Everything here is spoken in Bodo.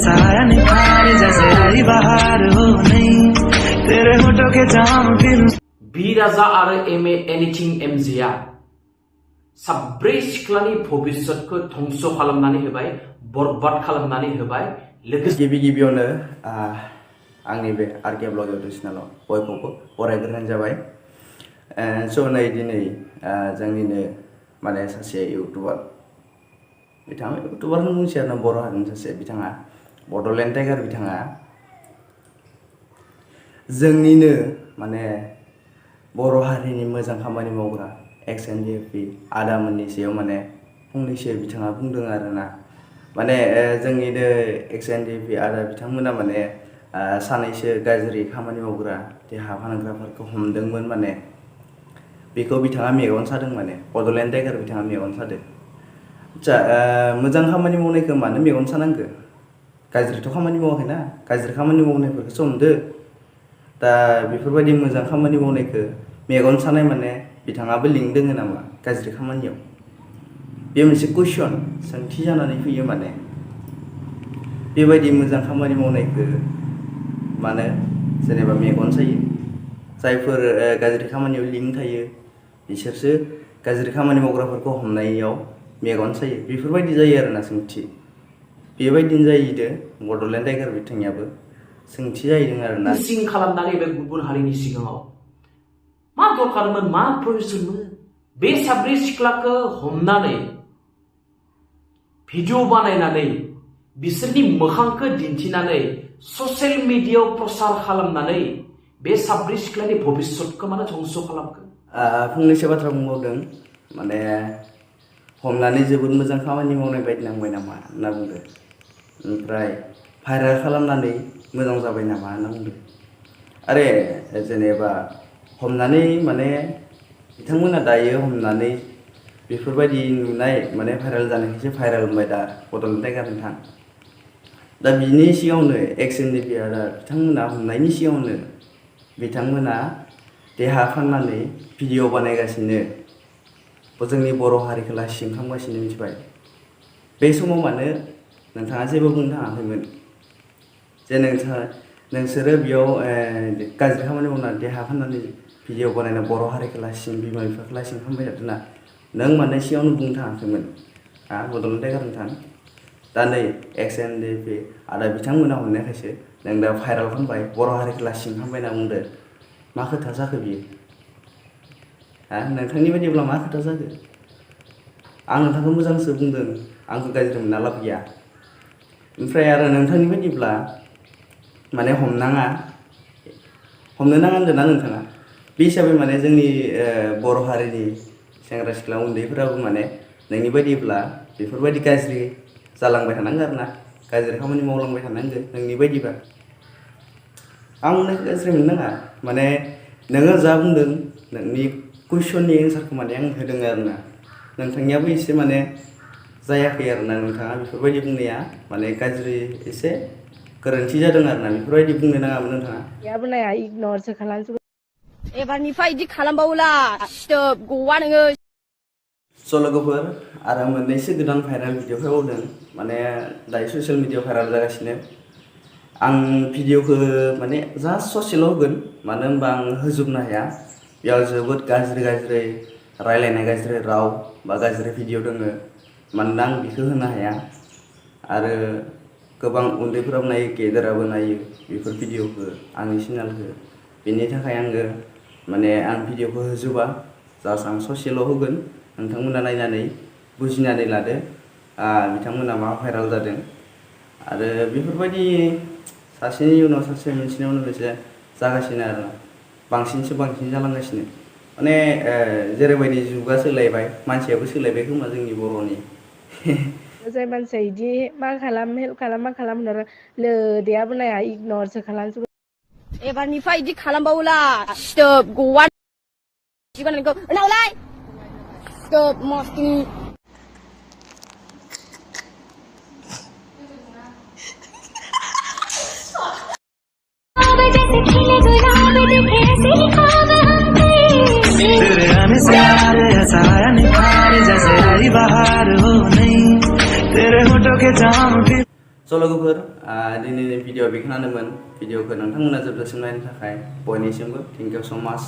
ऐसा आया निखार जैसे आई बाहर हो नहीं तेरे होठों के जाम फिर बी राजा आरो एम ए एनिथिं एमजेआ साब्रै सिख्लानि भबिष्यतखौ धंस खालामनानै होबाय बरबाद खालामनानै होबाय लोगोसे गिबियावनो आंनि बे आरके ब्लग इउटुब चेनेलाव बयखौबो बरायग्रोनाय जाबाय स' नै दिनै जोंनिनो माने सासे इउटुबार बिथाङा इउटुबार बुंसै आरो बर' हारिनि सासे बिथाङा बड'लेण्ड टाइगार बिथाङा जोंनिनो माने बर' हारिनि मोजां खामानि मावग्रा एक्स एन डि एफ पि आदामोननि सायाव माने फंनैसो बिथाङा बुंदों आरोना माने जोंनिनो एक्स एन डि एफ पि आदा बिथांमोना माने सानैसो गाज्रि खामानि मावग्रा देहा फाहामग्राफोरखौ हमदोंमोन माने बेखौ बिथाङा मेगन सादों माने बड'लेण्ड टाइगार बिथाङा मेगन सादों आच्छा मोजां खामानि मावनायखौ मानो मेगन सानांगौ गाज्रिथ' खामानि मावाखैना गाज्रि खामानि मावनायफोरखौसो हमदो दा बेफोरबायदि मोजां खामानि मावनायखौ मेगन सानाय माने बिथाङाबो लिंक दोङो नामा गाज्रि खामानियाव बे मोनसे कुइसन सोंथि जानानै फैयो माने बेबायदि मोजां खामानि मावनायखौ मानो जेनेबा मेगन सायो जायफोर गाज्रि खामानियाव लिंक थायो बिसोरसो गाज्रि खामानि मावग्राफोरखौ हमनायाव मेगन सायो बेफोरबायदि जायो आरोना सोंथि बेबायदिनो जाहैदो बड'लेण्ड टाइगार बिथांनियाबो सोंथि जाहैदों आरोना सिं खालामनानै बे गुबुन हारिनि सिगाङाव मा दरकारमोन मा प्रयजनमोन बे साब्रै सिख्लाखौ हमनानै भिडिअ बानायनानै बिसोरनि मोखांखौ दिन्थिनानै ससियेल मिडियायाव प्रसार खालामनानै बे साब्रै सिख्लानि भबिष्यतखौ माने धंस खालामखो फंनैसो बाथ्रा बुंबावदों माने हमनानै जोबोद मोजां खामानि मावनाय बायदि नांबाय नामा होनना बुंदों ओमफ्राय भाइरेल खालामनानै मोजां जाबाय नामा होनना बुंदों आरे जेनेबा हमनानै माने बिथांमोना दायो हमनानै बेफोरबायदि नुनाय माने भाइरेल जानायखायसो भाइरेल होनबाय दा बड'लेण्ड टाइगार बिथां दा बिनि सिगाङावनो एक्स एन डि पि आदा बिथांमोना हमनायनि सिगाङावनो बिथांमोना देहा फाननानै भिडिअ बानायगासिनो जोंनि बर' हारिखौ लासिं खालामगासिनो मिथिबाय बे समाव मानो नोंथाङा जेबो बुंनो थाङाखैमोन जे नोंसोरो बेयाव गाज्रि खामानि मावनानै देहा फाननानै भिडिअ बानायना बर' हारिखौ लासिं बिमा बिफाखौ लासिं खालामबाय थादोंना नों माने सिगाङावनो बुंनो थाङाखैमोन बड'लेण्ड टाइगार नोंथां दा नै एक्स एन डि पि आदा बिथांमोना हमनायखायसो नों दा भाइरेल खालामबाय बर' हारिखौ लासिं खालामबाय होनना बुंदो मा खोथा जाखो बियो नोंथांनि बायदिब्ला मा खोथा जाखो आं नोंथांखौ मोजांसो बुंदों आंखौ गाज्रि मोनना लाब गैया ओमफ्राय आरो नोंथांनि बायदिब्ला माने हमनो नाङा होनदों ना नोंथाङा बे हिसाबै माने जोंनि बर' हारिनि सेंग्रा सिख्ला उन्दैफोराबो माने नोंनि बायदिब्ला बेफोरबायदि गाज्रि जालांबाय थानांगौ आरोना गाज्रि खामानि मावलांबाय थानांगौ नोंनि बायदिबा आं नोंखौ गाज्रि मोननाङा माने नोङो जा बुंदों नोंनि कुइसननि एन्सारखौ माने आं होदों आरोना नोंथांनियाबो एसे माने जायाखै आरोना नोंथाङा बेफोरबायदि बुंनाया माने गाज्रि एसे गोरोन्थि जादों आरोना बेफोरबायदि बुंनो नाङामोन नोंथाङा याबोनाया इगनरसो खालामजोबो एबारनिफ्राय इदि खालामबावला स्टप गवा नोङो स' लोगोफोर आरो मोननैसो गोदान भाइरेल भिडिअ फैबावदों माने दायो ससियेल मिडियायाव भाइरेल जागासिनो आं भिडिअखौ माने जास्ट ससेल' होगोन मानो होनबा आं होजोबनो हाया बेयाव जोबोद गाज्रि रायलायनाय गाज्रि राव बा गाज्रि भिडिअ दोङो मानोना आं बेखौ होनो हाया आरो गोबां उन्दैफोराबो नायो गेदेराबो नायो बेफोर भिडिअखौ आंनि चेनेलखौ बेनि थाखाय आङो माने आं भिडिअखौ होजोबा जास्ट आं ससेल' होगोन नोंथांमोना नायनानै बुजिनानै लादो बिथांमोना मा भाइरेल जादों आरो बेफोरबायदि सासेनि उनाव सासे मोनसेनि उनाव मोनसे जागासिनो आरो बांसिन जालांगासिनो माने जेरैबायदि जुगा सोलायबाय मानसियाबो सोलायबाय खोमा जोंनि बर'नि जाय मानसिया इदि मा खालाम हेल्प खालाम मा खालाम होनहरो लोदेयाबोनाया इगनरसो खालामजोबो एबारनिफ्राय इदि खालामबावला स्टप गवा उनावलाय स्टप मस्ति तेरे आने से ऐसा आया निखार जैसे आई बाहर हो नहीं तेरे होठों के जाम फिर स' लोगोफोर दिनैनि भिडिअ बेखिनियानोमोन भिडिअखौ नोंथांमोना जोबजासिम नायनो थाखाय बयनिसिमबो थेंक इउ स' माच